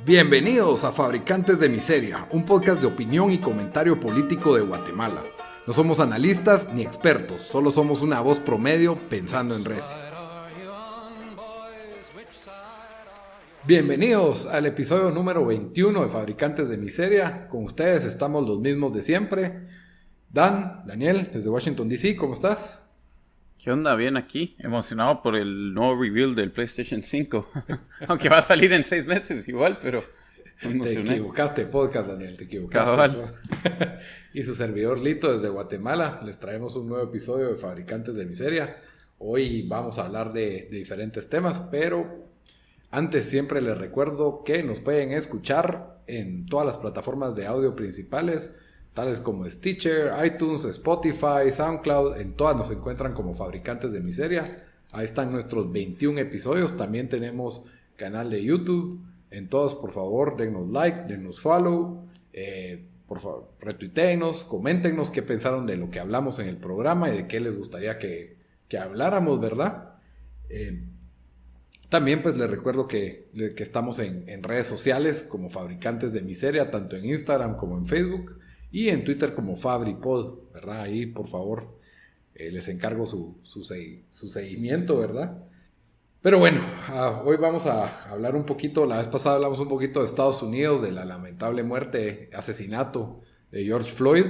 Bienvenidos a Fabricantes de Miseria, un podcast de opinión y comentario político de Guatemala. No somos analistas ni expertos, solo somos una voz promedio pensando en recio. Bienvenidos al episodio número 21 de Fabricantes de Miseria. Con ustedes estamos los mismos de siempre. Daniel, desde Washington DC, ¿cómo estás? ¿Qué onda? Bien aquí, emocionado por el nuevo reveal del PlayStation 5. Aunque va a salir en 6 meses igual, pero me emocioné. Te equivocaste, podcast, Daniel, te equivocaste. Y su servidor Lito desde Guatemala, les traemos un nuevo episodio de Fabricantes de Miseria. Hoy vamos a hablar de diferentes temas, pero antes siempre les recuerdo que nos pueden escuchar en todas las plataformas de audio principales, tales como Stitcher, iTunes, Spotify, SoundCloud. En todas nos encuentran como Fabricantes de Miseria. Ahí están nuestros 21 episodios. También tenemos canal de YouTube. En todos, por favor, dennos like, dennos follow. Por favor, retuiteenos, coméntenos qué pensaron de lo que hablamos en el programa y de qué les gustaría que habláramos, ¿verdad? También pues les recuerdo que estamos en redes sociales como Fabricantes de Miseria, tanto en Instagram como en Facebook. Y en Twitter como FabriPod, ¿verdad? Ahí, por favor, les encargo su seguimiento, ¿verdad? Pero bueno, hoy vamos a hablar un poquito, la vez pasada hablamos un poquito de Estados Unidos, de la lamentable muerte, asesinato de George Floyd.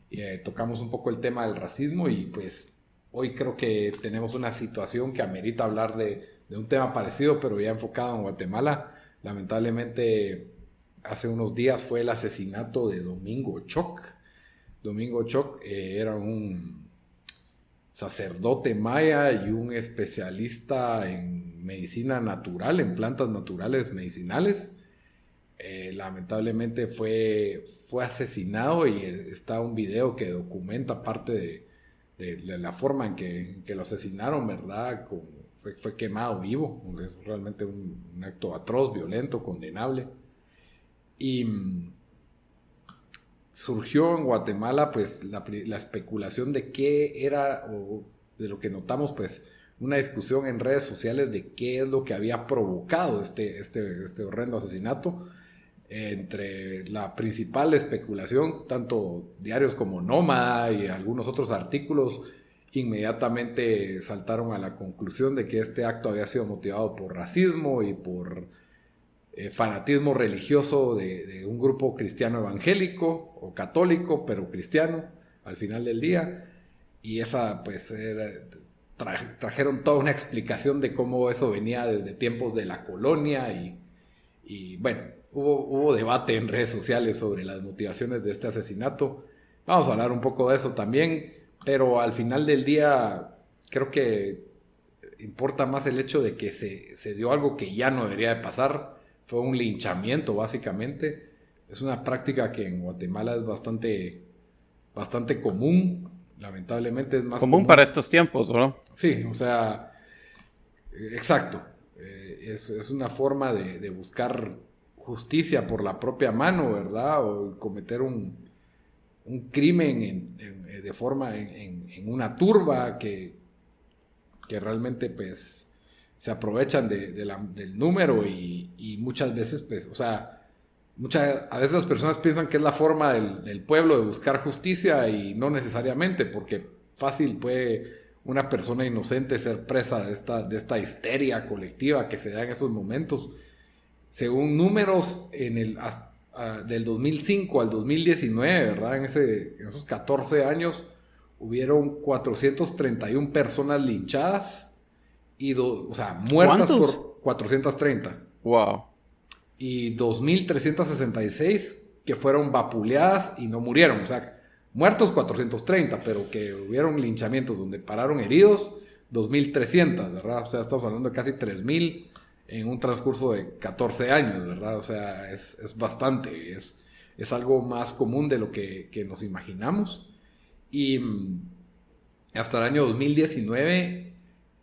Y tocamos un poco el tema del racismo y pues hoy creo que tenemos una situación que amerita hablar de un tema parecido, pero ya enfocado en Guatemala. Lamentablemente, hace unos días fue el asesinato de Domingo Ochoc. Domingo Ochoc era un sacerdote maya y un especialista en medicina natural, en plantas naturales medicinales. Lamentablemente fue asesinado y está un video que documenta parte de la forma en que lo asesinaron, ¿verdad? Fue quemado vivo. Es realmente un acto atroz, violento, condenable. Y surgió en Guatemala pues la especulación de qué era, o de lo que notamos pues una discusión en redes sociales de qué es lo que había provocado este horrendo asesinato. Entre la principal especulación, tanto diarios como Nómada y algunos otros artículos inmediatamente saltaron a la conclusión de que este acto había sido motivado por racismo y por fanatismo religioso de un grupo cristiano evangélico o católico, pero cristiano al final del día. Y esa pues trajeron toda una explicación de cómo eso venía desde tiempos de la colonia y bueno, hubo debate en redes sociales sobre las motivaciones de este asesinato. Vamos a hablar un poco de eso también, pero al final del día creo que importa más el hecho de que se dio algo que ya no debería de pasar. Fue un linchamiento, básicamente. Es una práctica que en Guatemala es bastante común. Lamentablemente es más común para estos tiempos, ¿no? Sí, o sea, exacto. Es una forma de buscar justicia por la propia mano, ¿verdad? O cometer un crimen de forma en una turba que realmente pues se aprovechan del número y muchas veces, pues, o sea, a veces las personas piensan que es la forma del pueblo de buscar justicia y no necesariamente, porque fácil puede una persona inocente ser presa de esta histeria colectiva que se da en esos momentos. Según números, del 2005 al 2019, ¿verdad? En esos 14 años hubieron 431 personas linchadas. O sea, muertas. ¿Cuántos? Por 430. Wow. Y 2.366 que fueron vapuleadas y no murieron. O sea, muertos 430, pero que hubieron linchamientos donde pararon heridos 2.300, ¿verdad? O sea, estamos hablando de casi 3.000 en un transcurso de 14 años, ¿verdad? O sea, es bastante. Es algo más común de lo que nos imaginamos. Y hasta el año 2019...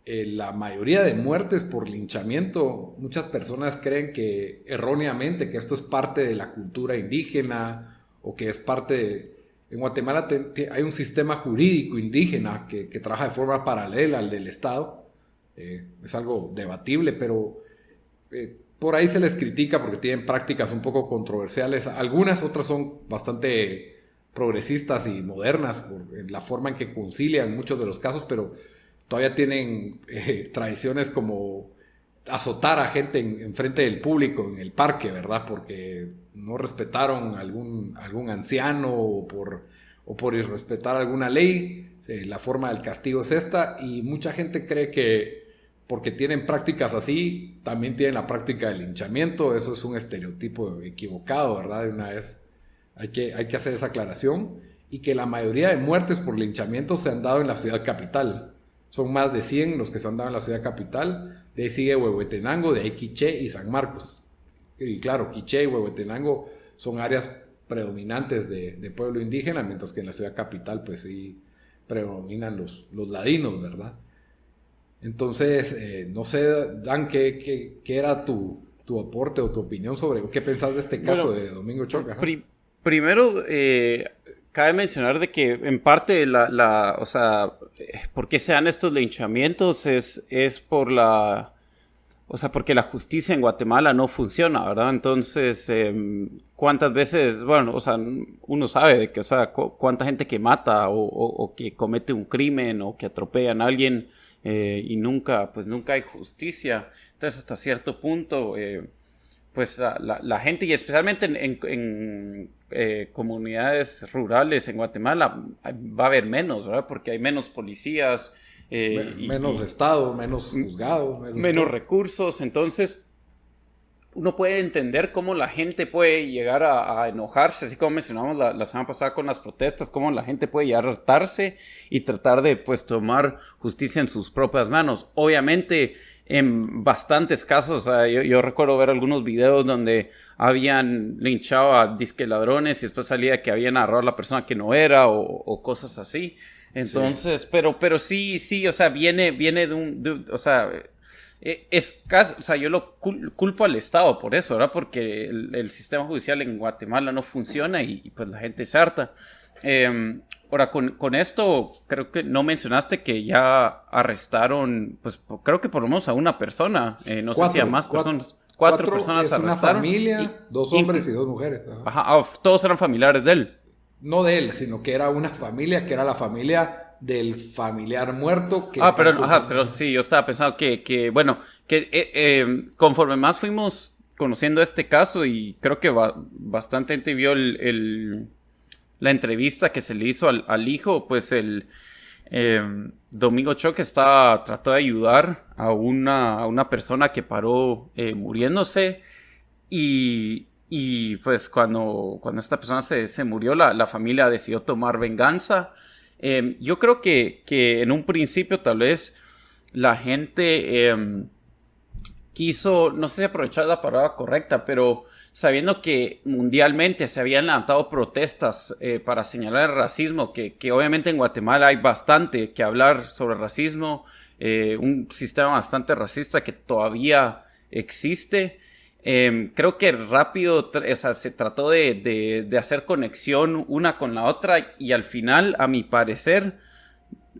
la mayoría de muertes por linchamiento, muchas personas creen que erróneamente que esto es parte de la cultura indígena o que es en Guatemala hay un sistema jurídico indígena que trabaja de forma paralela al del Estado. Es algo debatible, pero por ahí se les critica porque tienen prácticas un poco controversiales. Algunas otras son bastante progresistas y modernas por la forma en que concilian muchos de los casos, pero todavía tienen tradiciones como azotar a gente en frente del público en el parque, ¿verdad? Porque no respetaron algún anciano o por irrespetar alguna ley. La forma del castigo es esta, y mucha gente cree que porque tienen prácticas así, también tienen la práctica del linchamiento. Eso es un estereotipo equivocado, ¿verdad? De una vez hay que hacer esa aclaración, y que la mayoría de muertes por linchamiento se han dado en la ciudad capital. Son más de 100 los que se han dado en la ciudad capital. De ahí sigue Huehuetenango, de ahí Quiché y San Marcos. Y claro, Quiché y Huehuetenango son áreas predominantes de pueblo indígena, mientras que en la ciudad capital pues sí predominan los ladinos, ¿verdad? Entonces, no sé, Dan, ¿qué era tu aporte o tu opinión sobre qué pensás de este caso de Domingo Choca? Primero, cabe mencionar de que en parte o sea, ¿por qué se dan estos linchamientos? Es por porque la justicia en Guatemala no funciona, ¿verdad? Entonces, ¿cuántas veces, bueno, o sea, uno sabe de que, o sea, cuánta gente que mata o que comete un crimen o que atropellan a alguien y nunca hay justicia? Entonces, hasta cierto punto, pues la gente, y especialmente en comunidades rurales en Guatemala, va a haber menos, ¿verdad? Porque hay menos policías. Menos Estado, menos juzgado. Menos recursos. Entonces, uno puede entender cómo la gente puede llegar a enojarse, así como mencionamos la semana pasada con las protestas, cómo la gente puede llegar a hartarse y tratar de, pues, tomar justicia en sus propias manos. Obviamente, en bastantes casos, o sea, yo recuerdo ver algunos videos donde habían linchado a disque ladrones y después salía que habían agarrado a la persona que no era o cosas así. Entonces, sí. pero sí, o sea, viene o sea, es casi, o sea, yo lo culpo al Estado por eso, ¿verdad? Porque el sistema judicial en Guatemala no funciona y pues la gente se harta. Ahora, con esto, creo que no mencionaste que ya arrestaron, pues creo que por lo menos a una persona, no sé si a más personas. Cuatro personas arrestaron. Una familia, 2 hombres y 2 mujeres. Ajá, todos eran familiares de él. No de él, sino que era una familia, que era la familia del familiar muerto. Pero sí, yo estaba pensando que bueno, que conforme más fuimos conociendo este caso, y creo que bastante gente vio la entrevista que se le hizo al hijo, pues Domingo Choque trató de ayudar a una persona que paró muriéndose, y pues cuando esta persona se murió, la familia decidió tomar venganza. Yo creo que en un principio tal vez la gente quiso, no sé si aprovechar la palabra correcta, pero sabiendo que mundialmente se habían levantado protestas para señalar el racismo, que obviamente en Guatemala hay bastante que hablar sobre racismo, un sistema bastante racista que todavía existe. Creo que rápido, o sea, se trató de hacer conexión una con la otra, y al final, a mi parecer,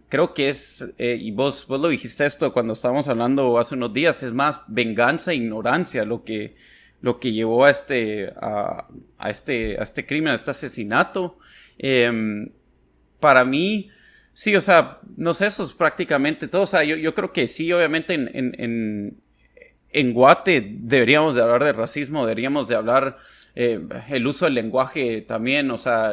creo que es, y vos lo dijiste esto cuando estábamos hablando hace unos días, es más venganza e ignorancia lo que llevó a este crimen, a este asesinato. Para mí, sí, o sea, no sé, eso es prácticamente todo. O sea, yo creo que sí, obviamente en Guate deberíamos de hablar de racismo, deberíamos de hablar el uso del lenguaje también, o sea,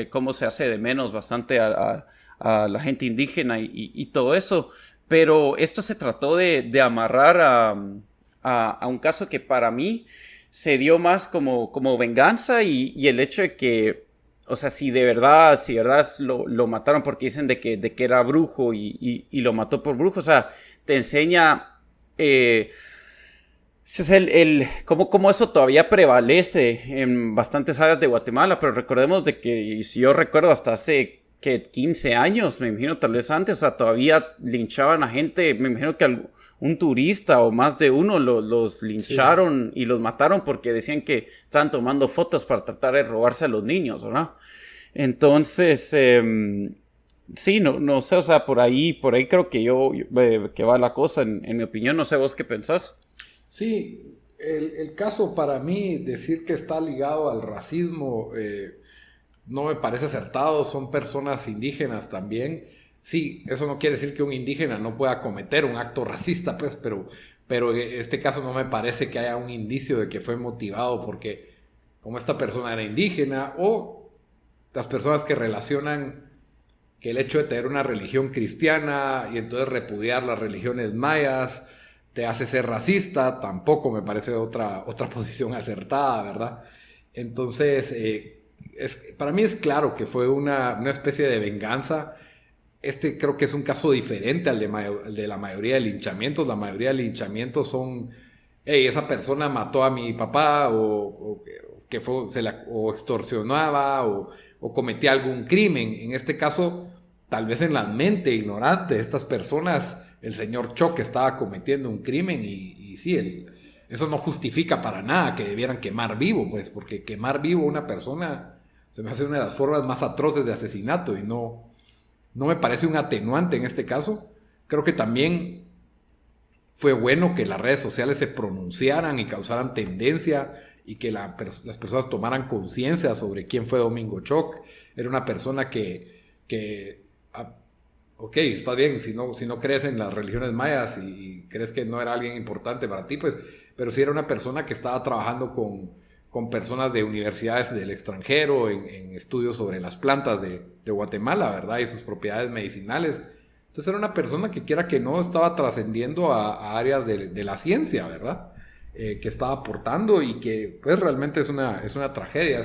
cómo se hace de menos bastante a la gente indígena y todo eso. Pero esto se trató de amarrar a un caso que para mí se dio más como venganza, y el hecho de que, o sea, si de verdad lo mataron porque dicen de que era brujo y lo mató por brujo, o sea, te enseña cómo eso todavía prevalece en bastantes áreas de Guatemala. Pero recordemos de que, si yo recuerdo, hasta hace 15 años, me imagino, tal vez antes, o sea, todavía linchaban a gente. Me imagino que un turista o más de uno los lincharon, sí, y los mataron porque decían que estaban tomando fotos para tratar de robarse a los niños, ¿verdad? Entonces, sí, no sé, o sea, por ahí creo que que va la cosa, en mi opinión. No sé vos qué pensás. Sí, El caso para mí, decir que está ligado al racismo, no me parece acertado. Son personas indígenas también. Sí, eso no quiere decir que un indígena no pueda cometer un acto racista, pues, pero en este caso no me parece que haya un indicio de que fue motivado porque como esta persona era indígena, o las personas que relacionan que el hecho de tener una religión cristiana y entonces repudiar las religiones mayas te hace ser racista, tampoco me parece otra posición acertada, ¿verdad? Entonces, para mí es claro que fue una especie de venganza. Este creo que es un caso diferente al de la mayoría de linchamientos. La mayoría de linchamientos son, hey, esa persona mató a mi papá o que o extorsionaba o cometía algún crimen. En este caso, tal vez en la mente ignorante de estas personas, el señor Choc estaba cometiendo un crimen y sí, eso no justifica para nada que debieran quemar vivo, pues, porque quemar vivo a una persona se me hace una de las formas más atroces de asesinato y no me parece un atenuante en este caso. Creo que también fue bueno que las redes sociales se pronunciaran y causaran tendencia y que las personas tomaran conciencia sobre quién fue Domingo Choc. Era una persona ok, está bien, si no crees en las religiones mayas y crees que no era alguien importante para ti, pues, pero sí era una persona que estaba trabajando con personas de universidades del extranjero en estudios sobre las plantas de Guatemala, ¿verdad? Y sus propiedades medicinales. Entonces era una persona que quiera que no estaba trascendiendo a áreas de la ciencia, ¿verdad? Que estaba aportando y que pues realmente es una tragedia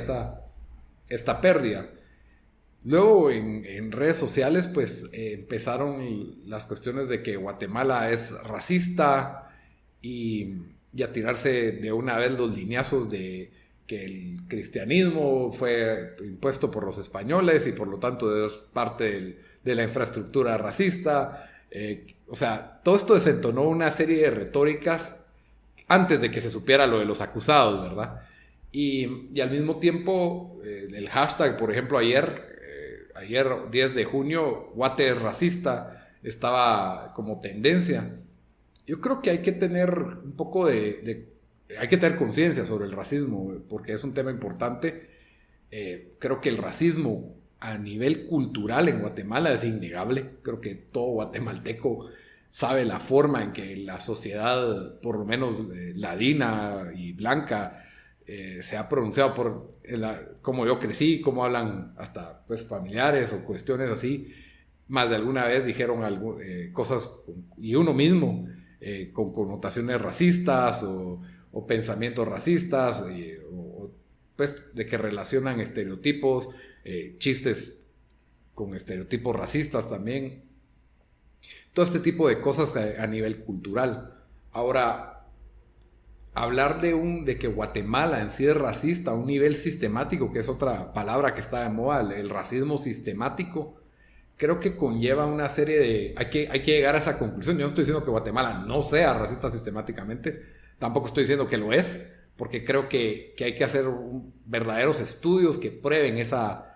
esta pérdida. Luego en redes sociales pues empezaron las cuestiones de que Guatemala es racista y a tirarse de una vez los lineazos de que el cristianismo fue impuesto por los españoles y por lo tanto es parte de la infraestructura racista. O sea, todo esto desentonó una serie de retóricas antes de que se supiera lo de los acusados, ¿verdad? Y al mismo tiempo, el hashtag, por ejemplo, ayer 10 de junio, Guate es racista, estaba como tendencia. Yo creo que hay que tener un poco hay que tener conciencia sobre el racismo, porque es un tema importante. Creo que el racismo a nivel cultural en Guatemala es innegable. Creo que todo guatemalteco sabe la forma en que la sociedad, por lo menos ladina y blanca, se ha pronunciado por cómo yo crecí, cómo hablan hasta pues, familiares o cuestiones así. Más de alguna vez dijeron cosas, y uno mismo, con connotaciones racistas o pensamientos racistas, pues de que relacionan estereotipos, chistes con estereotipos racistas también. Todo este tipo de cosas a nivel cultural. Ahora, hablar de que Guatemala en sí es racista a un nivel sistemático, que es otra palabra que está de moda, el racismo sistemático, creo que conlleva una serie de... Hay que llegar a esa conclusión. Yo no estoy diciendo que Guatemala no sea racista sistemáticamente, tampoco estoy diciendo que lo es, porque creo que hay que hacer verdaderos estudios que prueben esa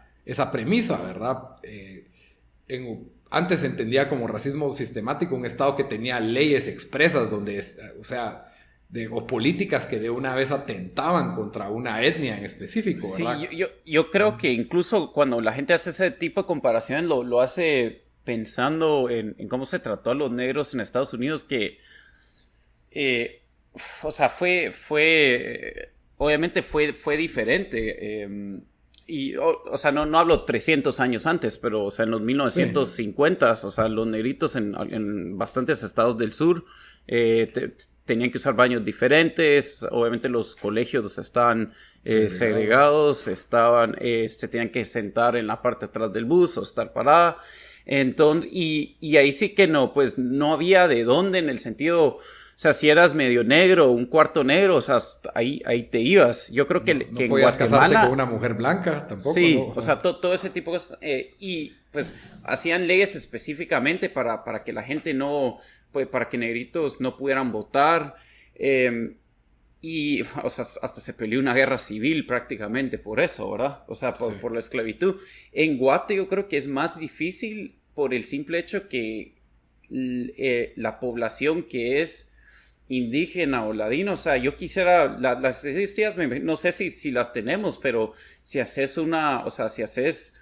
premisa, ¿verdad? Antes se entendía como racismo sistemático un estado que tenía leyes expresas donde, o sea, o políticas que de una vez atentaban contra una etnia en específico, ¿verdad? Sí, yo creo que incluso cuando la gente hace ese tipo de comparaciones lo hace pensando en cómo se trató a los negros en Estados Unidos, que o sea, obviamente fue diferente. O sea, no hablo 300 años antes, pero, o sea, en los 1950s, sí. O sea, los negritos en bastantes estados del sur tenían que usar baños diferentes. Obviamente los colegios estaban segregados, se tenían que sentar en la parte de atrás del bus o estar parada. Entonces, y ahí sí que pues no había de dónde en el sentido... O sea, si eras medio negro, un cuarto negro, o sea, ahí te ibas. Yo creo que en Guatemala... No podías casarte con una mujer blanca, tampoco. Sí, ¿no? O sea todo ese tipo de cosas. Y pues hacían leyes específicamente para que la gente no... Pues, para que negritos no pudieran votar. Y, o sea, hasta se peleó una guerra civil prácticamente por eso, ¿verdad? O sea, por la esclavitud. En Guate yo creo que es más difícil por el simple hecho que la población que es indígena o ladino, o sea, yo quisiera, las estadísticas, no sé si las tenemos, pero si haces si haces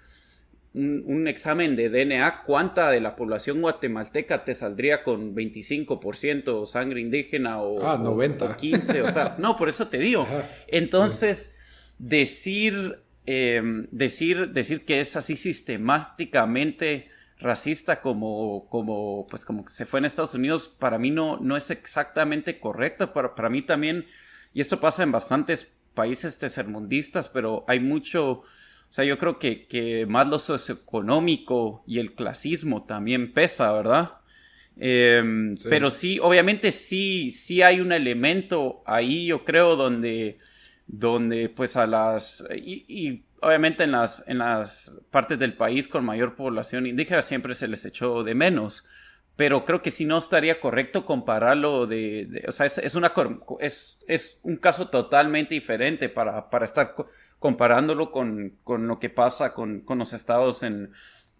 un examen de DNA, ¿cuánta de la población guatemalteca te saldría con 25% sangre indígena o, 90. o 15? O sea, no, por eso te digo. Ajá. Entonces, decir que es así sistemáticamente racista como se fue en Estados Unidos, para mí no es exactamente correcto. Para mí también, y esto pasa en bastantes países tercermundistas, pero hay mucho, o sea, yo creo que más lo socioeconómico y el clasismo también pesa, ¿verdad? Sí. Pero sí, obviamente sí hay un elemento ahí, yo creo, donde pues y obviamente en las partes del país con mayor población indígena siempre se les echó de menos, pero creo que si no estaría correcto compararlo o sea, es un caso totalmente diferente para estar comparándolo con lo que pasa con los estados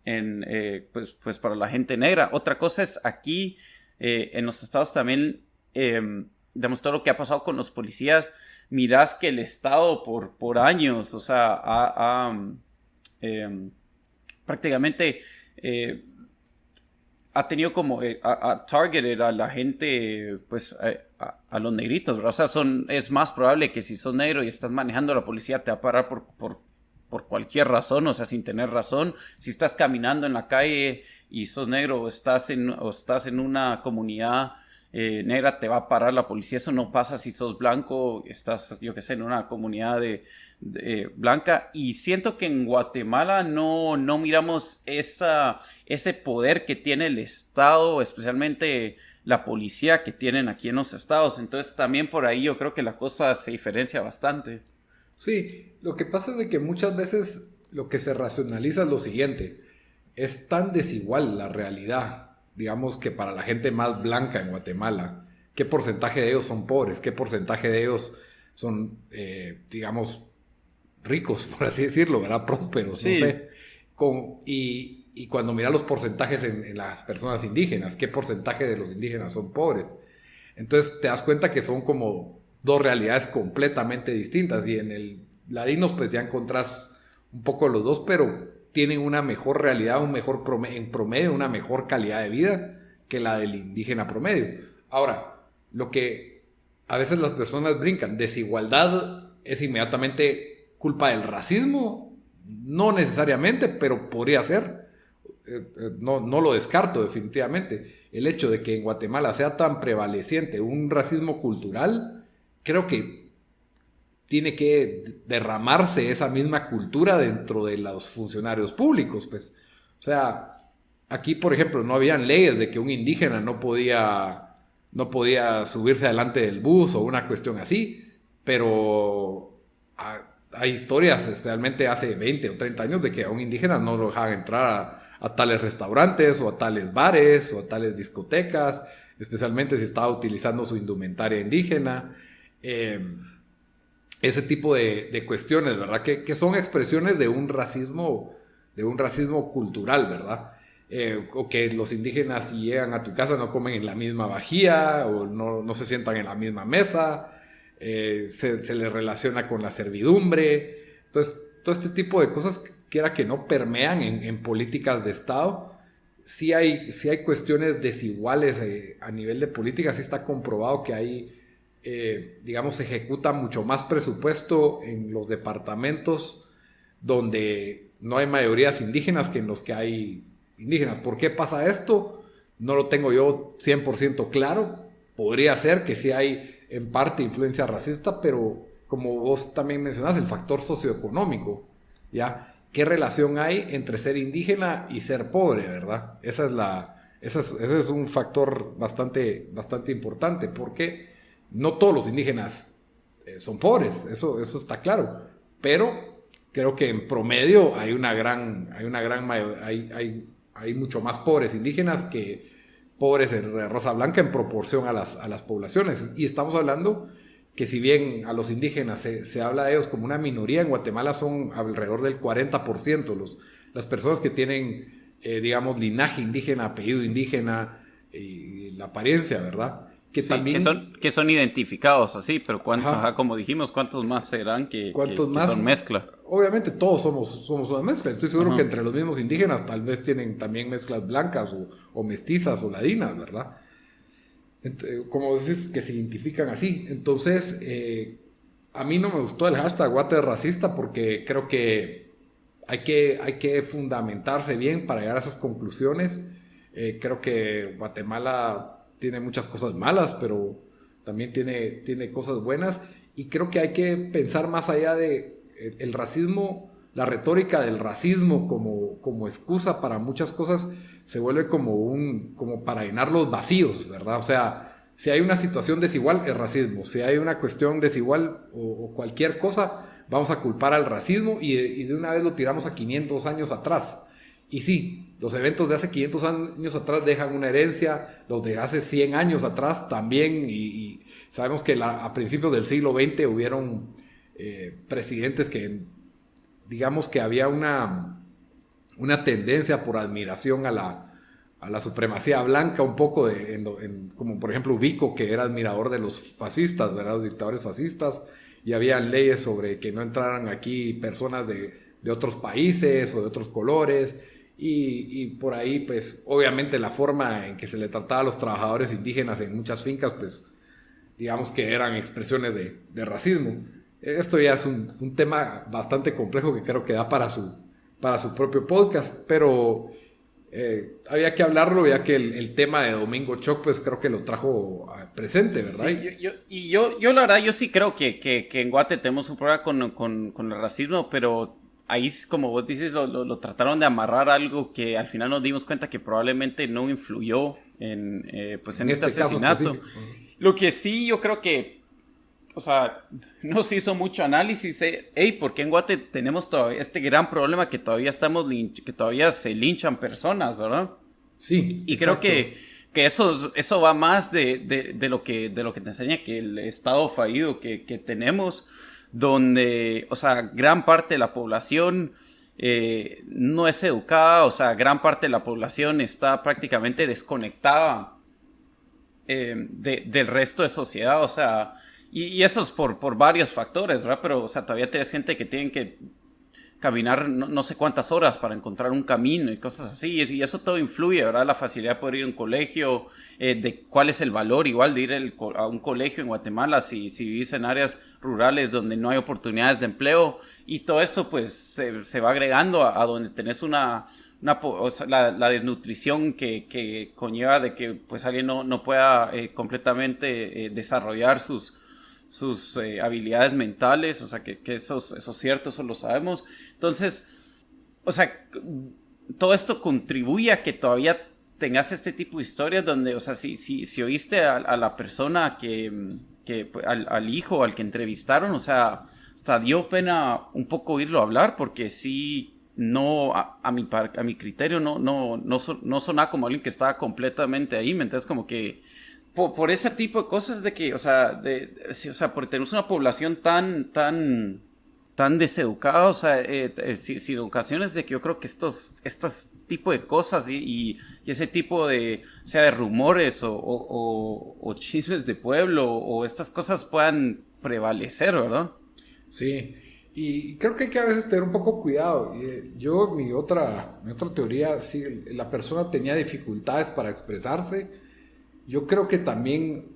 pues para la gente negra. Otra cosa es aquí, en los estados también, digamos, todo lo que ha pasado con los policías. Mirás que el Estado por años, o sea, prácticamente ha tenido como targeted a la gente, pues a los negritos, ¿verdad? O sea, es más probable que si sos negro y estás manejando, la policía te va a parar por cualquier razón, o sea, sin tener razón. Si estás caminando en la calle y sos negro o estás en una comunidad negra, te va a parar la policía. Eso no pasa si sos blanco, estás, yo qué sé, en una comunidad blanca. Y siento que en Guatemala no miramos ese poder que tiene el Estado, especialmente la policía que tienen aquí en los estados. Entonces también por ahí yo creo que la cosa se diferencia bastante. Sí, lo que pasa es de que muchas veces lo que se racionaliza es lo siguiente: es tan desigual la realidad, digamos, que para la gente más blanca en Guatemala, ¿qué porcentaje de ellos son pobres? ¿Qué porcentaje de ellos son, digamos, ricos, por así decirlo, ¿verdad? Prósperos, Sí. no sé. Y cuando miras los porcentajes en las personas indígenas, ¿qué porcentaje de los indígenas son pobres? Entonces te das cuenta que son como dos realidades completamente distintas, y en el ladinos pues ya encontrás un poco los dos, pero tienen una mejor realidad, en promedio, una mejor calidad de vida que la del indígena promedio. Ahora, lo que a veces las personas brincan, desigualdad es inmediatamente culpa del racismo, no necesariamente, pero podría ser. No lo descarto definitivamente. El hecho de que en Guatemala sea tan prevaleciente un racismo cultural, creo que tiene que derramarse esa misma cultura dentro de los funcionarios públicos, pues. O sea, aquí, por ejemplo, no habían leyes de que un indígena no podía subirse adelante del bus o una cuestión así, pero hay historias, especialmente hace 20 o 30 años, de que a un indígena no lo dejaban entrar a tales restaurantes o a tales bares o a tales discotecas, especialmente si estaba utilizando su indumentaria indígena. Ese tipo de cuestiones, ¿verdad? Que son expresiones de un racismo cultural, ¿verdad? O que los indígenas, si llegan a tu casa, no comen en la misma vajilla o no se sientan en la misma mesa, se les relaciona con la servidumbre. Entonces, todo este tipo de cosas, quiera que no, permean en políticas de Estado. Sí hay cuestiones desiguales a nivel de política. Sí está comprobado que hay, digamos, se ejecuta mucho más presupuesto en los departamentos donde no hay mayorías indígenas que en los que hay indígenas. ¿Por qué pasa esto? No lo tengo yo 100% claro. Podría ser que sí hay en parte influencia racista, pero como vos también mencionás, el factor socioeconómico, ¿ya? ¿Qué relación hay entre ser indígena y ser pobre, verdad? Ese es un factor bastante importante, porque no todos los indígenas son pobres, eso está claro, pero creo que en promedio hay mucho más pobres indígenas que pobres de raza blanca en proporción a las poblaciones. Y estamos hablando que, si bien a los indígenas se habla de ellos como una minoría, en Guatemala son alrededor del 40% las personas que tienen, digamos, linaje indígena, apellido indígena y la apariencia, ¿verdad? que Sí, también... que son identificados así, pero Ajá. como dijimos, ¿cuántos más serán ¿Cuántos que más? son mezcla? Obviamente todos somos una mezcla. Estoy seguro que Ajá. entre los mismos indígenas tal vez tienen también mezclas blancas o mestizas o ladinas, ¿verdad? Como decís, que se identifican así. Entonces, a mí no me gustó el hashtag Guate racista porque creo que hay que fundamentarse bien para llegar a esas conclusiones. Creo que Guatemala tiene muchas cosas malas, pero también tiene cosas buenas. Y creo que hay que pensar más allá de el racismo, la retórica del racismo como excusa para muchas cosas se vuelve como para llenar los vacíos, ¿verdad? O sea, si hay una situación desigual, es racismo. Si hay una cuestión desigual o cualquier cosa, vamos a culpar al racismo y de una vez lo tiramos a 500 años atrás. Y sí, los eventos de hace 500 años atrás dejan una herencia, los de hace 100 años atrás también, y sabemos que a principios del siglo XX hubieron presidentes que, digamos que había una tendencia por admiración a la supremacía blanca, un poco como por ejemplo Vico, que era admirador de los fascistas, ¿verdad? Los dictadores fascistas, y había leyes sobre que no entraran aquí personas de otros países o de otros colores, y por ahí, pues, obviamente la forma en que se le trataba a los trabajadores indígenas en muchas fincas, pues, digamos que eran expresiones de racismo. Esto ya es un tema bastante complejo que creo que da para su propio podcast, pero había que hablarlo ya que el tema de Domingo Choc pues creo que lo trajo presente, ¿verdad? Sí, yo la verdad, yo sí creo que en Guate tenemos un problema con el racismo, pero ahí, como vos dices, lo trataron de amarrar a algo que al final nos dimos cuenta que probablemente no influyó pues En en este este caso asesinato. específico. Lo que sí yo creo que, o sea, no se hizo mucho análisis. Hey, ¿por qué en Guate tenemos todavía este gran problema que todavía que todavía se linchan personas, ¿verdad? Sí, Y creo exacto. que eso va más de lo de lo que te enseña que el estado fallido que tenemos, donde, o sea, gran parte de la población no es educada, o sea, gran parte de la población está prácticamente desconectada del resto de sociedad, o sea, y eso es por varios factores, ¿verdad? Pero, o sea, todavía tienes gente que tienen que caminar no sé cuántas horas para encontrar un camino y cosas así, y eso todo influye, ¿verdad? La facilidad de poder ir a un colegio, de cuál es el valor igual de ir a un colegio en Guatemala si vivís en áreas rurales donde no hay oportunidades de empleo, y todo eso pues se va agregando a donde tenés o sea, la desnutrición que conlleva de que pues alguien no pueda completamente desarrollar sus habilidades mentales, o sea, que eso es cierto, eso lo sabemos. Entonces, o sea, todo esto contribuye a que todavía tengas este tipo de historias donde, o sea, si oíste a la persona al hijo al que entrevistaron, o sea, hasta dio pena un poco oírlo hablar, porque sí, no, a mi criterio, no sonaba como alguien que estaba completamente ahí, ¿me entiendes? Como que por ese tipo de cosas de que, o sea, sí, o sea, porque tenemos una población tan deseducada, o sea, sin ocasiones de que yo creo que estos tipo de cosas y ese tipo de, o sea, de rumores o chismes de pueblo o estas cosas puedan prevalecer, ¿verdad? Sí, y creo que hay que a veces tener un poco cuidado. Mi otra teoría, si la persona tenía dificultades para expresarse, yo creo que también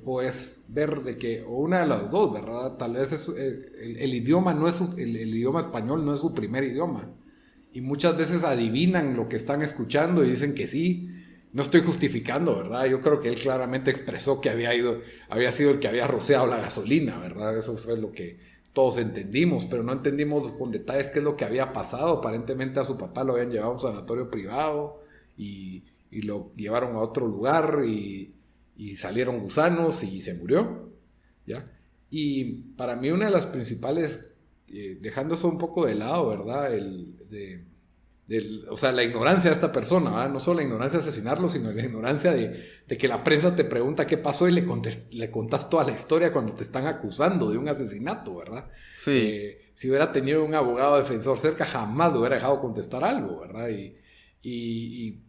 puedes ver de que, o una de las dos, ¿verdad? Tal vez el idioma no es el idioma español no es su primer idioma. Y muchas veces adivinan lo que están escuchando y dicen que sí. No estoy justificando, ¿verdad? Yo creo que él claramente expresó que había sido el que había rociado la gasolina, ¿verdad? Eso fue lo que todos entendimos, pero no entendimos con detalles qué es lo que había pasado. Aparentemente a su papá lo habían llevado a un sanatorio privado y lo llevaron a otro lugar y salieron gusanos y se murió, ¿ya? Y para mí una de las principales, dejando eso un poco de lado, ¿verdad? O sea, la ignorancia de esta persona, ¿verdad? No solo la ignorancia de asesinarlo, sino la ignorancia de que la prensa te pregunta qué pasó y le contás toda la historia cuando te están acusando de un asesinato, ¿verdad? Sí. Si hubiera tenido un abogado defensor cerca, jamás lo hubiera dejado contestar algo, ¿verdad? Y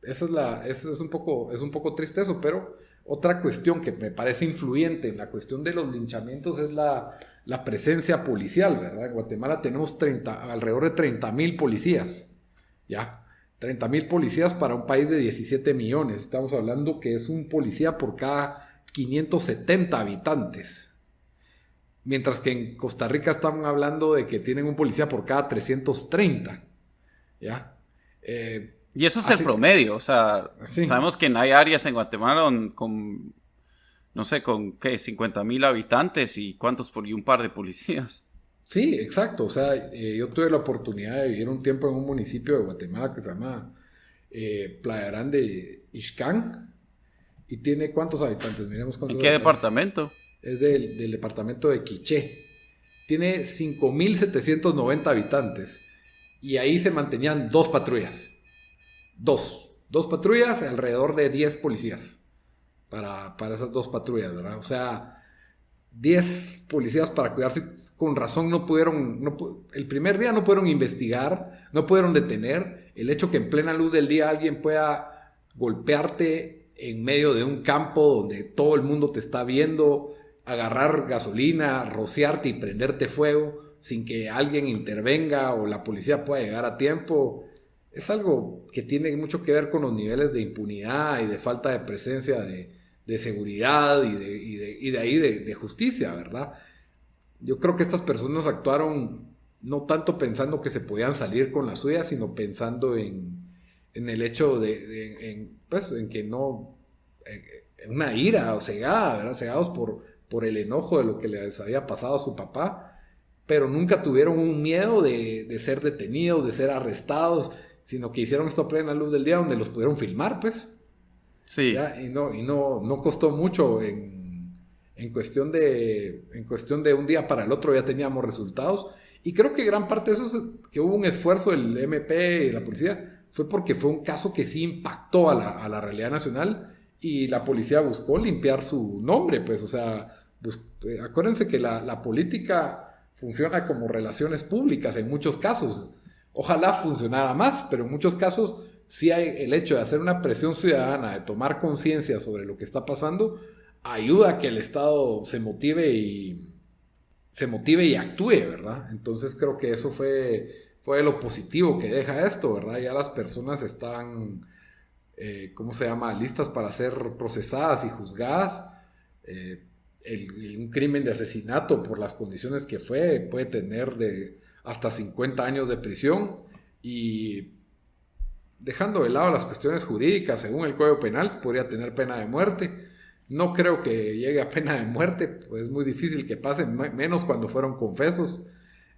eso es un poco triste eso, pero Otra cuestión que me parece influyente en la cuestión de los linchamientos es la presencia policial, ¿verdad? En Guatemala tenemos alrededor de 30,000 policías, ¿ya? 30,000 policías para un país de 17 millones. Estamos hablando que es un policía por cada 570 habitantes. Mientras que en Costa Rica estamos hablando de que tienen un policía por cada 330, ¿ya? Y eso es el promedio, o sea, sí. Sabemos que hay áreas en Guatemala con no sé, con ¿qué? 50,000 habitantes y un par de policías. Sí, exacto. O sea, yo tuve la oportunidad de vivir un tiempo en un municipio de Guatemala que se llama Playa Grande, Ixcán, y tiene ¿cuántos habitantes? Miremos cuántos ¿En qué habitantes. departamento? Es del departamento de Quiché. Tiene 5,790 habitantes y ahí se mantenían 2 patrullas. Dos patrullas, alrededor de 10 policías para esas 2 patrullas, ¿verdad? O sea, 10 policías para cuidarse. Con razón no pudieron, el primer día no pudieron investigar, no pudieron detener el hecho que en plena luz del día alguien pueda golpearte en medio de un campo donde todo el mundo te está viendo, agarrar gasolina, rociarte y prenderte fuego sin que alguien intervenga o la policía pueda llegar a tiempo. Es algo que tiene mucho que ver con los niveles de impunidad y de falta de presencia de seguridad y de ahí de justicia, ¿verdad? Yo creo que estas personas actuaron no tanto pensando que se podían salir con la suya, sino pensando en el hecho en que no, en una ira o cegada, ¿verdad? Cegados por el enojo de lo que les había pasado a su papá, pero nunca tuvieron un miedo de ser detenidos, de ser arrestados, sino que hicieron esto a plena luz del día donde los pudieron filmar, pues. Sí. ¿Ya? Y no costó mucho en cuestión de un día para el otro ya teníamos resultados. Y creo que gran parte de eso es que hubo un esfuerzo del MP y la policía, fue porque fue un caso que sí impactó a la realidad nacional y la policía buscó limpiar su nombre, pues, o sea, acuérdense que la política funciona como relaciones públicas en muchos casos. Ojalá funcionara más, pero en muchos casos sí hay el hecho de hacer una presión ciudadana, de tomar conciencia sobre lo que está pasando, ayuda a que el Estado se motive y actúe, ¿verdad? Entonces creo que eso fue lo positivo que deja esto, ¿verdad? Ya las personas están, ¿cómo se llama?, listas para ser procesadas y juzgadas. Un crimen de asesinato por las condiciones que puede tener hasta 50 años de prisión, y dejando de lado las cuestiones jurídicas, según el Código Penal, podría tener pena de muerte. No creo que llegue a pena de muerte, pues es muy difícil que pase, menos cuando fueron confesos.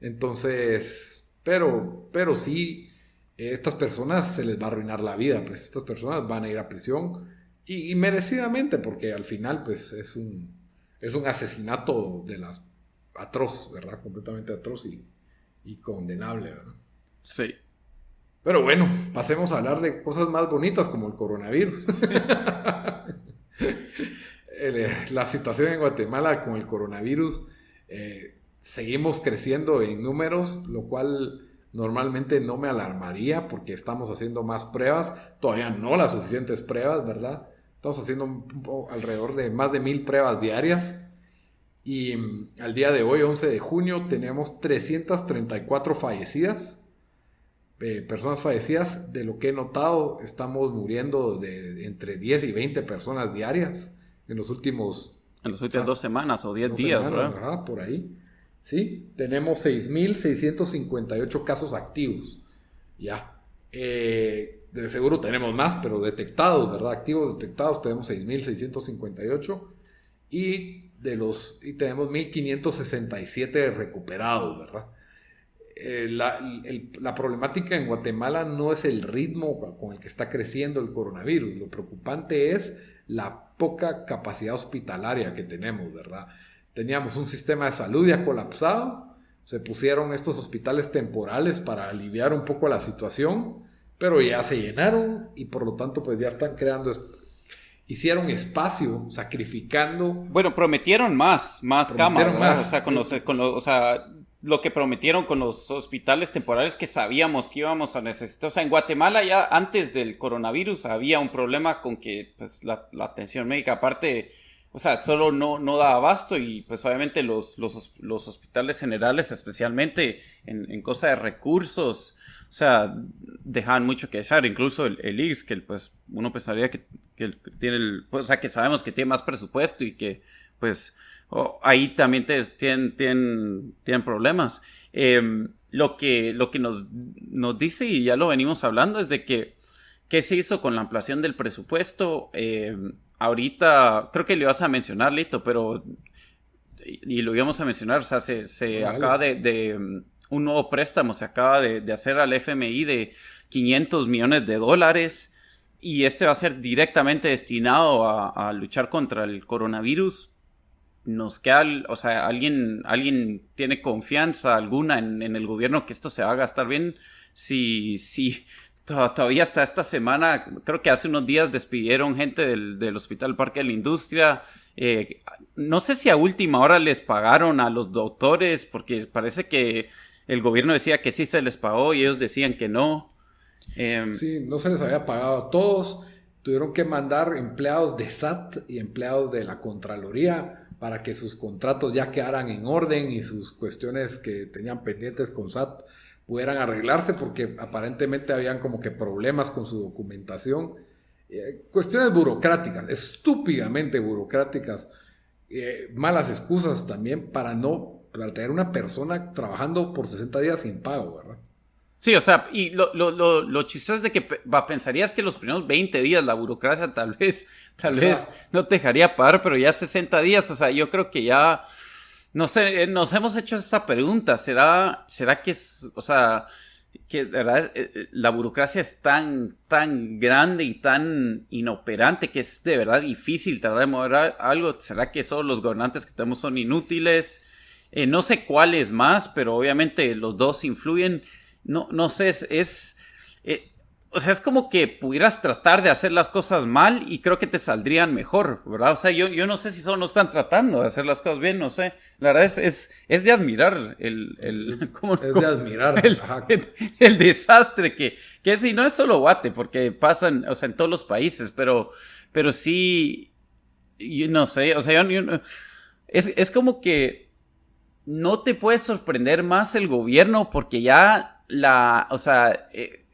Entonces, pero sí, estas personas se les va a arruinar la vida, pues estas personas van a ir a prisión y merecidamente, porque al final pues es un asesinato atroz, ¿verdad? Completamente atroz y condenable, ¿verdad? Sí. Pero bueno, pasemos a hablar de cosas más bonitas como el coronavirus. La situación en Guatemala con el coronavirus, seguimos creciendo en números, lo cual normalmente no me alarmaría porque estamos haciendo más pruebas, todavía no las suficientes pruebas, ¿verdad? Estamos haciendo alrededor de más de 1,000 pruebas diarias y al día de hoy, 11 de junio, tenemos 334 fallecidas. Personas fallecidas. De lo que he notado, estamos muriendo de entre 10 y 20 personas diarias en las últimas 2 semanas o 10 días, semanas, ¿verdad? Ajá, por ahí. Sí, tenemos 6,658 casos activos. Ya. De seguro tenemos más, pero detectados, ¿verdad? Activos detectados tenemos 6,658 y tenemos 1,567 recuperados, ¿verdad? La problemática en Guatemala no es el ritmo con el que está creciendo el coronavirus. Lo preocupante es la poca capacidad hospitalaria que tenemos, ¿verdad? Teníamos un sistema de salud ya colapsado, se pusieron estos hospitales temporales para aliviar un poco la situación, pero ya se llenaron y por lo tanto pues ya están hicieron espacio, sacrificando. Bueno, prometieron más camas, ¿verdad? Más, o sea, lo que prometieron con los hospitales temporales que sabíamos que íbamos a necesitar. O sea, en Guatemala ya antes del coronavirus había un problema con que pues, la atención médica aparte, o sea, solo no da abasto y pues obviamente los hospitales generales, especialmente en cosa de recursos, o sea, dejaban mucho que desear. Incluso el IGS, que pues uno pensaría que tiene pues, o sea, que sabemos que tiene más presupuesto y que pues ahí también tienen problemas. Lo que nos dice, y ya lo venimos hablando, es de que ¿qué se hizo con la ampliación del presupuesto? Ahorita, creo que lo ibas a mencionar, Lito, pero y lo íbamos a mencionar, o sea, se Vale. acaba de un nuevo préstamo, se acaba de hacer al FMI de $500 millones y este va a ser directamente destinado a luchar contra el coronavirus. Nos queda, o sea, alguien tiene confianza alguna en el gobierno que esto se va a gastar bien. Si todavía hasta esta semana, creo que hace unos días despidieron gente del Hospital Parque de la Industria. No sé si a última hora les pagaron a los doctores, porque parece que el gobierno decía que sí se les pagó y ellos decían que no. Sí, no se les había pagado a todos. Tuvieron que mandar empleados de SAT y empleados de la Contraloría para que sus contratos ya quedaran en orden y sus cuestiones que tenían pendientes con SAT pudieran arreglarse porque aparentemente habían como que problemas con su documentación. Cuestiones burocráticas, estúpidamente burocráticas, malas excusas también para tener una persona trabajando por 60 días sin pago, ¿verdad? Sí, o sea, y lo chistoso es de que pensarías que los primeros 20 días la burocracia tal vez no te dejaría pagar, pero ya 60 días, o sea, yo creo que ya, no sé, nos hemos hecho esa pregunta, ¿será que es, o sea, que de verdad la burocracia es tan grande y tan inoperante que es de verdad difícil tratar de mover algo? ¿Será que solo los gobernantes que tenemos son inútiles? No sé cuáles más, pero obviamente los dos influyen. No sé, o sea, es como que pudieras tratar de hacer las cosas mal y creo que te saldrían mejor, ¿verdad? O sea, yo no sé si solo no están tratando de hacer las cosas bien, no sé. La verdad es de admirar de admirar el desastre que es, y no es solo Guate, porque pasan, o sea, en todos los países, pero sí, yo no sé, o sea, es como que no te puede sorprender más el gobierno porque ya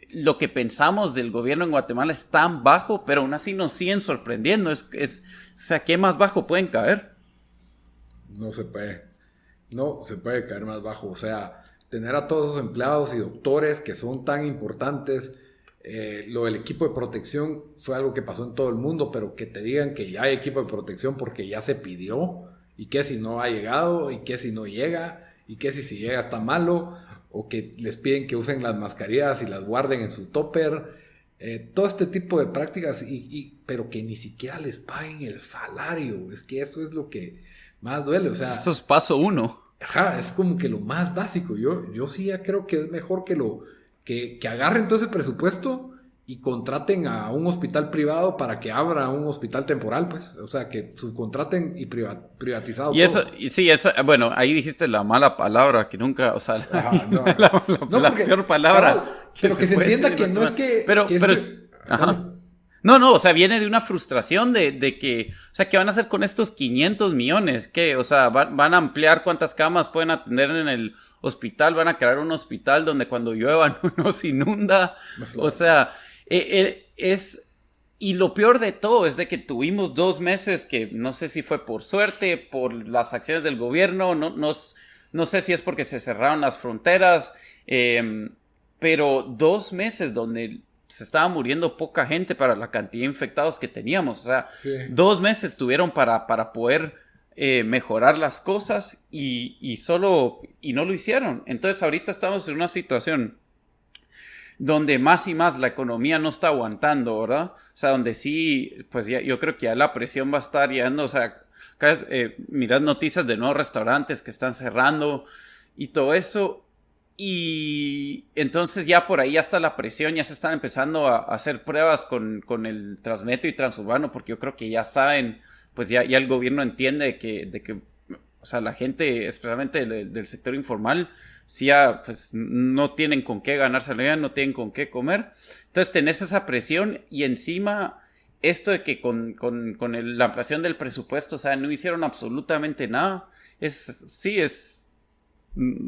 lo que pensamos del gobierno en Guatemala es tan bajo, pero aún así nos siguen sorprendiendo. O sea, ¿qué más bajo pueden caer? No se puede caer más bajo. O sea, tener a todos esos empleados y doctores que son tan importantes. Lo del equipo de protección fue algo que pasó en todo el mundo, pero que te digan que ya hay equipo de protección porque ya se pidió, y que si no ha llegado, y que si no llega, y que si llega está malo, o que les piden que usen las mascarillas y las guarden en su topper, todo este tipo de prácticas, pero que ni siquiera les paguen el salario. Es que eso es lo que más duele, o sea, eso es paso uno. Ajá, es como que lo más básico. Yo sí ya creo que es mejor que agarren todo ese presupuesto y contraten a un hospital privado para que abra un hospital temporal, pues. O sea, que subcontraten y privatizado y todo. eso, y sí, bueno, ahí dijiste la mala palabra que nunca, o sea, Ajá, no. la peor palabra. Pero que se entienda que no es que... Pero, que ajá. No, o sea, viene de una frustración de que, o sea, ¿qué van a hacer con estos 500 millones? ¿Qué? O sea, van a ampliar cuántas camas pueden atender en el hospital, van a crear un hospital donde cuando llueva no se inunda. Claro. O sea, y lo peor de todo es de que tuvimos 2 meses que no sé si fue por suerte, por las acciones del gobierno, no sé si es porque se cerraron las fronteras, pero 2 meses donde se estaba muriendo poca gente para la cantidad de infectados que teníamos. O sea, sí. 2 meses tuvieron para poder mejorar las cosas y no lo hicieron. Entonces ahorita estamos en una situación donde más y más la economía no está aguantando, ¿verdad? O sea, donde sí, pues ya, yo creo que ya la presión va a estar llegando, o sea, mirad noticias de nuevos restaurantes que están cerrando y todo eso, y entonces ya por ahí ya está la presión, ya se están empezando a hacer pruebas con el Transmetro y Transurbano, porque yo creo que ya saben, pues ya el gobierno entiende de que o sea, la gente, especialmente del sector informal, sí ya, pues, no tienen con qué ganarse la vida, no tienen con qué comer. Entonces, tenés esa presión y encima esto de que con la ampliación del presupuesto, o sea, no hicieron absolutamente nada.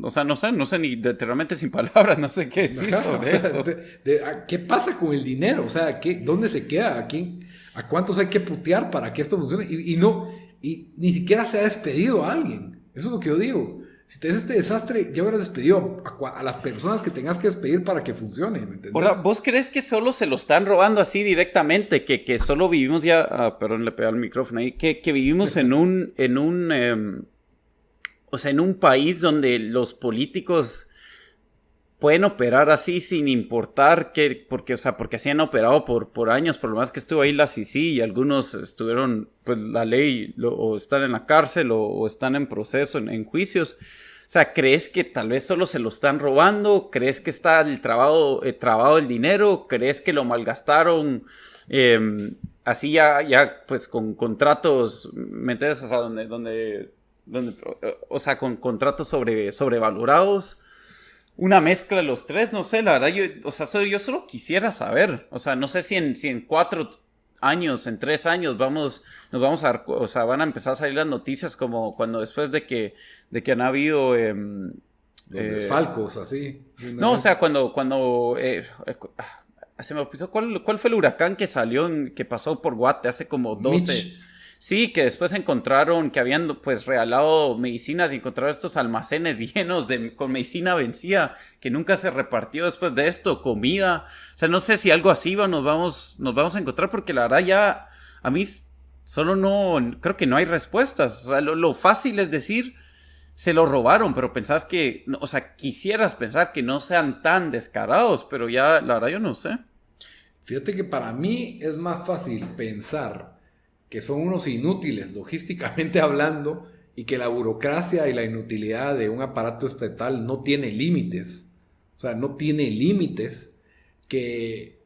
O sea, no sé ni literalmente sin palabras, no sé qué decir sobre eso. ¿Qué pasa con el dinero? O sea, ¿dónde se queda? ¿A cuántos hay que putear para que esto funcione? Y ni siquiera se ha despedido a alguien. Eso es lo que yo digo. Si tenés este desastre, ya hubieras despedido a las personas que tengas que despedir para que funcione, ¿me entendés? Ahora, ¿vos crees que solo se lo están robando así directamente? Que solo vivimos ya... perdón, le pegué al micrófono ahí. Que vivimos en un país donde los políticos pueden operar así sin importar porque así han operado por años, por lo más que estuvo ahí la CICI y algunos estuvieron, pues la ley, o están en la cárcel o están en proceso, en juicios. O sea, ¿crees que tal vez solo se lo están robando? ¿Crees que está trabado el dinero? ¿Crees que lo malgastaron así ya pues con contratos, ¿me entiendes? O sea, donde o sea, con contratos sobrevalorados? Una mezcla de los tres, no sé, la verdad, yo solo quisiera saber, o sea, no sé si en 4 años, en 3 años nos vamos a dar, o sea, van a empezar a salir las noticias como cuando después de que han habido... los desfalcos, así. No, o sea, cuando se me olvidó, ¿cuál fue el huracán que salió, que pasó por Guate hace como 12... Mitch. Sí, que después encontraron que habían pues regalado medicinas y encontraron estos almacenes llenos con medicina vencida que nunca se repartió después de esto, comida. O sea, no sé si algo así nos vamos a encontrar porque la verdad ya a mí creo que no hay respuestas. O sea, lo fácil es decir, se lo robaron, pero pensás que, o sea, quisieras pensar que no sean tan descarados, pero ya la verdad yo no sé. Fíjate que para mí es más fácil pensar que son unos inútiles logísticamente hablando y que la burocracia y la inutilidad de un aparato estatal no tiene límites. O sea, no tiene límites que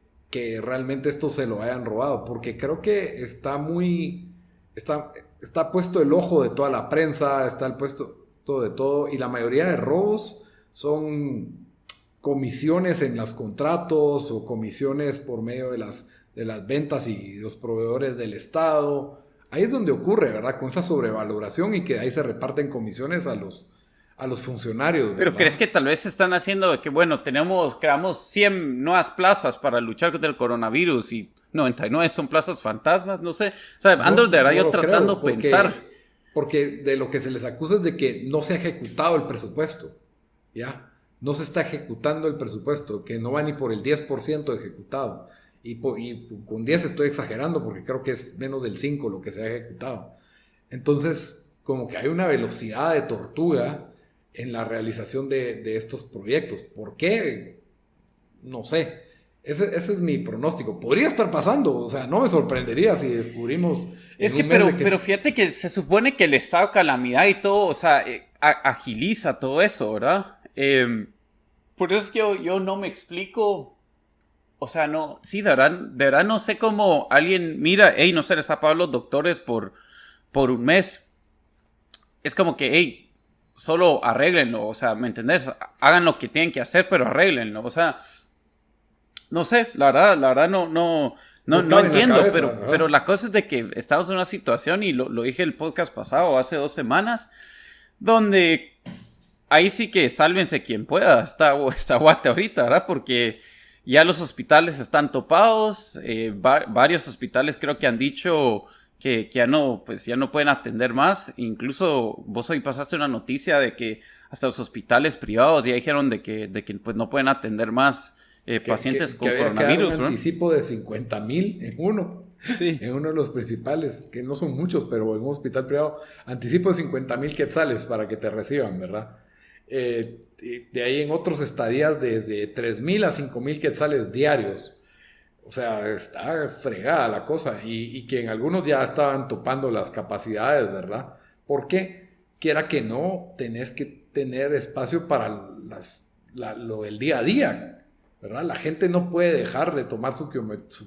realmente esto se lo hayan robado. Porque creo que está puesto el ojo de toda la prensa, está el puesto todo de todo. Y la mayoría de robos son comisiones en los contratos o comisiones por medio de las ventas y los proveedores del Estado. Ahí es donde ocurre, ¿verdad? Con esa sobrevaloración y que ahí se reparten comisiones a los funcionarios, ¿verdad? Pero ¿crees que tal vez están haciendo que, bueno, creamos 100 nuevas plazas para luchar contra el coronavirus y 99 son plazas fantasmas? No sé. O sea, ando de verdad yo tratando de pensar. Porque de lo que se les acusa es de que no se ha ejecutado el presupuesto, ¿ya? No se está ejecutando el presupuesto, que no va ni por el 10% ejecutado. Y con 10 estoy exagerando porque creo que es menos del 5 lo que se ha ejecutado. Entonces, como que hay una velocidad de tortuga en la realización de estos proyectos. ¿Por qué? No sé. Ese es mi pronóstico. Podría estar pasando, o sea, no me sorprendería si descubrimos... Es que, pero fíjate que se supone que el estado de calamidad y todo, o sea, agiliza todo eso, ¿verdad? Por eso es que yo no me explico... O sea, no, sí, de verdad no sé cómo alguien mira, hey, no se les ha pagado los doctores por un mes. Es como que, hey, solo arréglenlo, o sea, ¿me entendés? Hagan lo que tienen que hacer, pero arréglenlo, o sea, no sé, la verdad no entiendo, cabeza, pero la cosa es de que estamos en una situación, y lo dije el podcast pasado, hace 2 semanas, donde ahí sí que sálvense quien pueda, está Guate ahorita, ¿verdad? Porque... ya los hospitales están topados, varios hospitales creo que han dicho que ya no pueden atender más. Incluso vos hoy pasaste una noticia de que hasta los hospitales privados ya dijeron de que pues no pueden atender más pacientes con coronavirus. Que un anticipo de 50,000 en uno. Sí. En uno de los principales, que no son muchos, pero en un hospital privado, anticipo de 50,000 quetzales para que te reciban, ¿verdad? De ahí en otros estadías desde 3,000 a 5,000 quetzales diarios. O sea, está fregada la cosa. Y que en algunos ya estaban topando las capacidades, ¿verdad? Porque, quiera que no, tenés que tener espacio para lo del día a día, ¿verdad? La gente no puede dejar de tomar su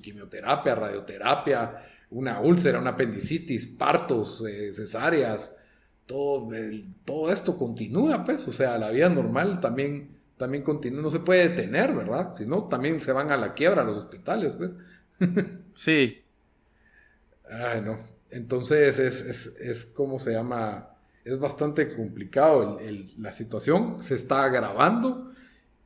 quimioterapia, radioterapia, una úlcera, una apendicitis, partos, cesáreas. todo esto continúa, pues, o sea, la vida normal también continúa, no se puede detener, ¿verdad? Si no, también se van a la quiebra los hospitales, pues. Sí. Ay, no. Entonces es ¿cómo se llama? Es bastante complicado la situación, se está agravando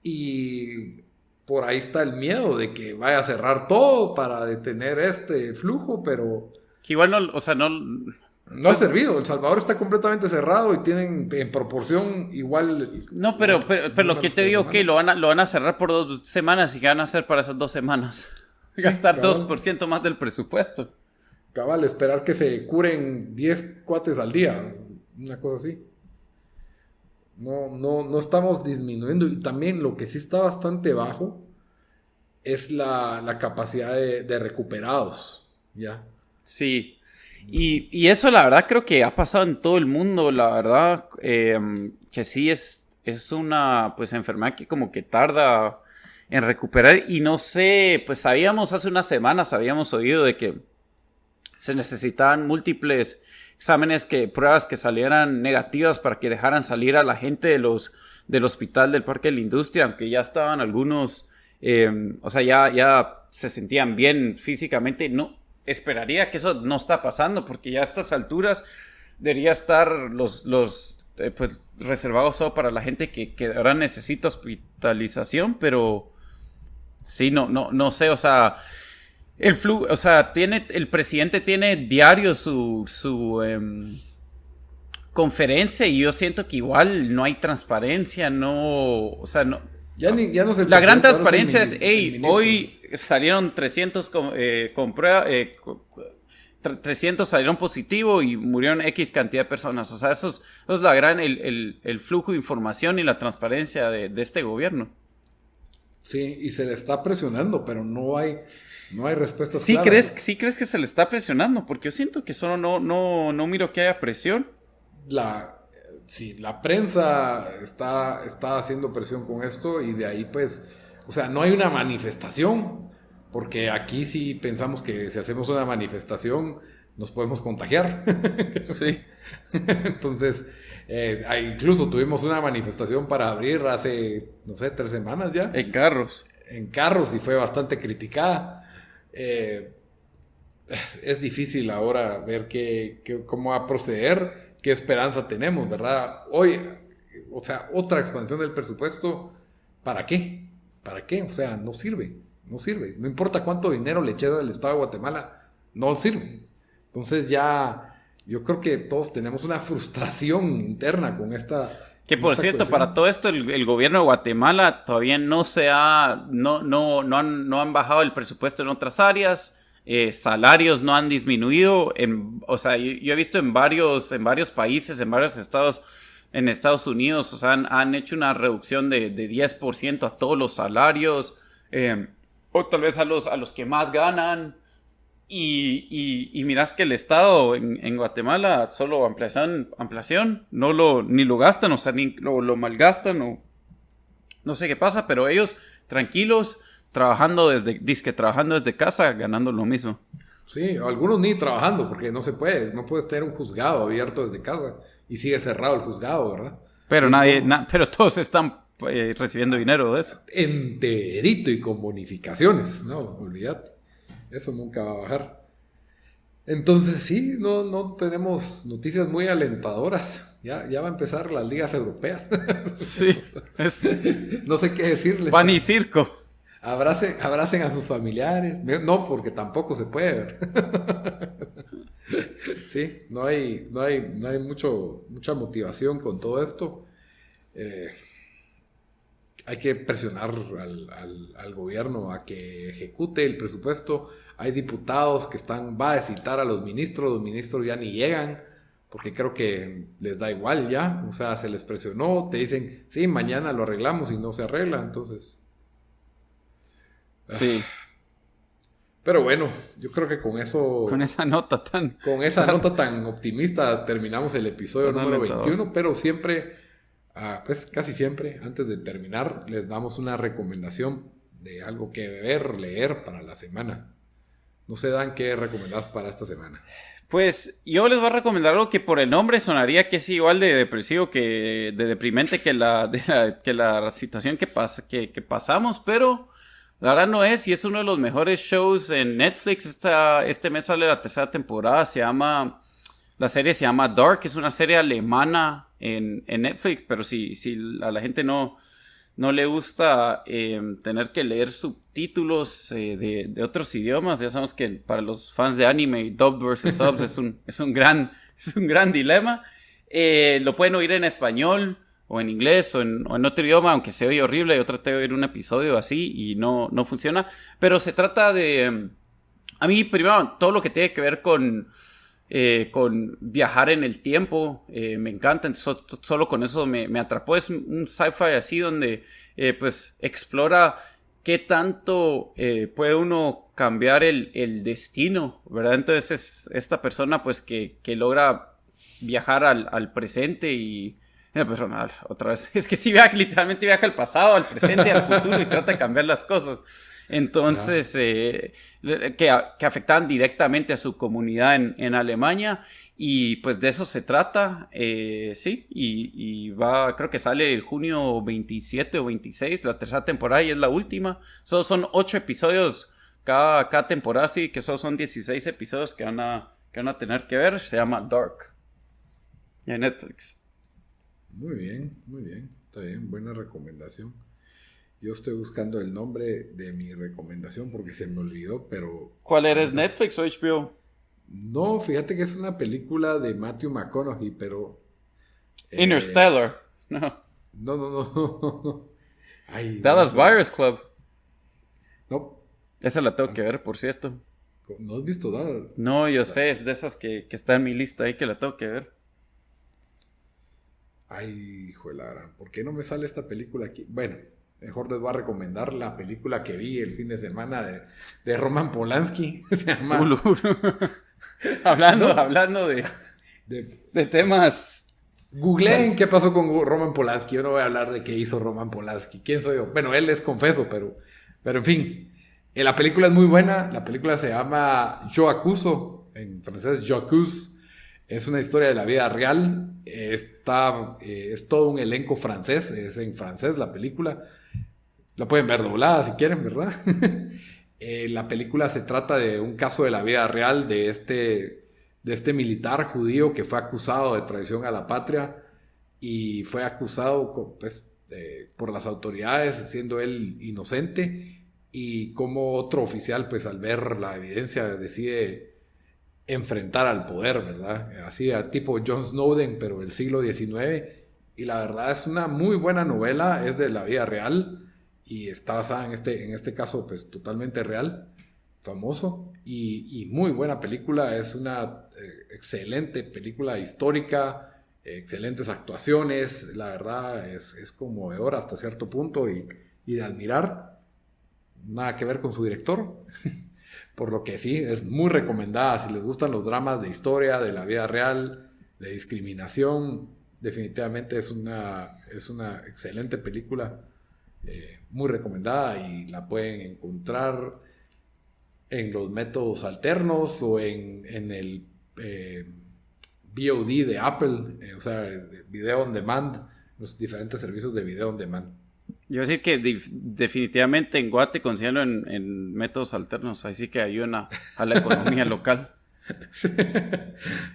y por ahí está el miedo de que vaya a cerrar todo para detener este flujo, pero Que igual no, o sea, no... no ha servido. El Salvador está completamente cerrado y tienen en proporción igual... No, pero lo que te digo, que lo van a cerrar por 2 semanas y ¿qué van a hacer para esas 2 semanas? Sí, Gastar cabal. 2% más del presupuesto. Cabal, esperar que se curen 10 cuates al día, una cosa así. No estamos disminuyendo. Y también lo que sí está bastante bajo es la capacidad de recuperados, ¿ya? Sí. Y eso la verdad creo que ha pasado en todo el mundo, la verdad, que sí es una pues enfermedad que como que tarda en recuperar y no sé, pues hace unas semanas habíamos oído de que se necesitaban múltiples pruebas que salieran negativas para que dejaran salir a la gente del hospital del Parque de la Industria, aunque ya estaban algunos, o sea, ya se sentían bien físicamente. No, esperaría que eso no está pasando, porque ya a estas alturas debería estar pues, reservados solo para la gente que ahora necesita hospitalización, pero sí, no sé, o sea... o sea, el presidente tiene diario su conferencia y yo siento que igual no hay transparencia, o sea, no. Ya no sé. La gran transparencia es, hey, hoy salieron 300 con prueba, 300 salieron positivo y murieron X cantidad de personas. O sea, eso es la gran, el flujo de información y la transparencia de este gobierno. Sí, y se le está presionando, pero no hay respuestas ¿Sí claras. ¿Sí crees que se le está presionando? Porque yo siento que solo no miro que haya presión. Sí, la prensa está haciendo presión con esto y de ahí pues, o sea, no hay una manifestación, porque aquí sí pensamos que si hacemos una manifestación nos podemos contagiar. Sí. Entonces, incluso tuvimos una manifestación para abrir hace, no sé, 3 semanas ya. En carros. En carros y fue bastante criticada. Es difícil ahora ver cómo va a proceder, qué esperanza tenemos, ¿verdad? Hoy, o sea, otra expansión del presupuesto, ¿para qué? ¿Para qué? O sea, no sirve. No importa cuánto dinero le eche del Estado de Guatemala, no sirve. Entonces ya, yo creo que todos tenemos una frustración interna con esta... Que por cierto, cuestión. Para todo esto, el gobierno de Guatemala todavía no han bajado el presupuesto en otras áreas. Salarios no han disminuido. O sea, yo he visto en varios países, en varios estados, en Estados Unidos, o sea, han hecho una reducción de 10% a todos los salarios, o tal vez a los que más ganan. Y miras que el Estado en Guatemala solo ampliación, ni lo gastan, o sea, ni lo malgastan, o no sé qué pasa, pero ellos tranquilos, trabajando desde casa, ganando lo mismo. Sí, algunos ni trabajando, porque no puedes tener un juzgado abierto desde casa y sigue cerrado el juzgado, ¿verdad? Pero pero todos están recibiendo dinero de eso. Enterito y con bonificaciones, no, olvídate. Eso nunca va a bajar. Entonces sí, no tenemos noticias muy alentadoras. Ya va a empezar las ligas europeas. Sí. No sé qué decirles. Pan y circo. Abracen a sus familiares. No, porque tampoco se puede ver. Sí, no hay mucha motivación con todo esto. Hay que presionar al gobierno a que ejecute el presupuesto. Hay diputados que va a citar a los ministros ya ni llegan, porque creo que les da igual ya, o sea, se les presionó, te dicen, sí, mañana lo arreglamos y no se arregla, entonces... Sí. Pero bueno, yo creo que con eso... Con esa nota tan... Con esa nota tan optimista terminamos el episodio número 21, pero siempre... pues casi siempre, antes de terminar, les damos una recomendación de algo que ver, leer para la semana. No sé, Dan, ¿qué recomendás para esta semana? Pues yo les voy a recomendar algo que por el nombre sonaría que es igual de depresivo, de deprimente que la situación que pasamos, pero la verdad no es, y es uno de los mejores shows en Netflix. Este mes sale la tercera temporada, la serie se llama Dark, es una serie alemana en Netflix, pero si a la gente no le gusta tener que leer subtítulos de otros idiomas, ya sabemos que para los fans de anime, dub versus subs es un gran dilema. Lo pueden oír en español o en inglés o en otro idioma, aunque se oye horrible. Yo traté de oír un episodio así y no funciona. Pero se trata de... a mí, primero, todo lo que tiene que ver con viajar en el tiempo, me encanta. Entonces, solo con eso me atrapó. Es un sci-fi así donde pues explora qué tanto puede uno cambiar el destino, ¿verdad? Entonces es esta persona pues que logra viajar al presente y... Perdón, otra vez. Es que sí literalmente viaja al pasado, al presente y al futuro y trata de cambiar las cosas. Entonces, que afectaban directamente a su comunidad en Alemania. Y pues de eso se trata, sí. Y creo que sale el junio 27 o 26, la tercera temporada y es la última. Solo son 8 episodios cada temporada, sí, que solo son 16 episodios que van a tener que ver. Se llama Dark. Y en Netflix. Muy bien. Está bien, buena recomendación. Yo estoy buscando el nombre de mi recomendación porque se me olvidó, pero... ¿Cuál eres, Netflix o HBO? No, fíjate que es una película de Matthew McConaughey, pero... Interstellar. No. No. Ay, Dallas Buyers Club. No. Esa la tengo que ver, por cierto. ¿No has visto Dallas? No, yo sé, es de esas que está en mi lista ahí que la tengo que ver. Ay, hijo de la gran, ¿por qué no me sale esta película aquí? Bueno, mejor les voy a recomendar la película que vi el fin de semana de Roman Polanski. Se llama... hablando de temas... Googleen qué pasó con Roman Polanski. Yo no voy a hablar de qué hizo Roman Polanski. ¿Quién soy yo? Bueno, él es confeso, pero en fin. La película es muy buena. La película se llama Yo Acuso. En francés, Je Accuse. Es una historia de la vida real. Es todo un elenco francés. Es en francés la película. La pueden ver doblada si quieren, ¿verdad? La película se trata de un caso de la vida real de este militar judío que fue acusado de traición a la patria y fue acusado por las autoridades siendo él inocente, y como otro oficial pues al ver la evidencia decide enfrentar al poder, ¿verdad? Así a tipo John Snowden, pero del siglo XIX. Y la verdad es una muy buena novela, es de la vida real y está basada en este caso pues totalmente real, famoso, y muy buena película. Es una excelente película histórica, excelentes actuaciones, la verdad es conmovedora hasta cierto punto y de admirar. Nada que ver con su director, por lo que sí, es muy recomendada. Si les gustan los dramas de historia, de la vida real, de discriminación, definitivamente es una excelente película, muy recomendada, y la pueden encontrar en los métodos alternos o en el VOD de Apple, o sea, video on demand, los diferentes servicios de video on demand. Yo voy a decir que definitivamente en Guate consíguelo en métodos alternos, así que ayudan a la economía local.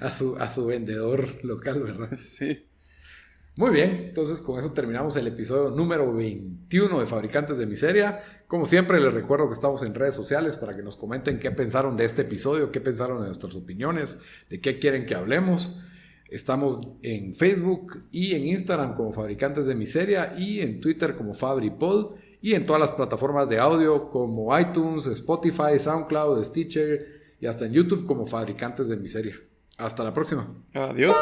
a su vendedor local, ¿verdad? Sí. Muy bien, entonces con eso terminamos el episodio número 21 de Fabricantes de Miseria. Como siempre les recuerdo que estamos en redes sociales para que nos comenten qué pensaron de este episodio, qué pensaron de nuestras opiniones, de qué quieren que hablemos. Estamos en Facebook y en Instagram como Fabricantes de Miseria, y en Twitter como FabriPod, y en todas las plataformas de audio como iTunes, Spotify, SoundCloud, Stitcher, y hasta en YouTube como Fabricantes de Miseria. Hasta la próxima. Adiós.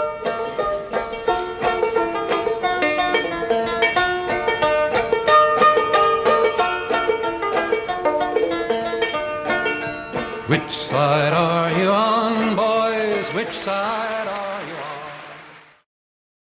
Which side are you on, boys? Which side are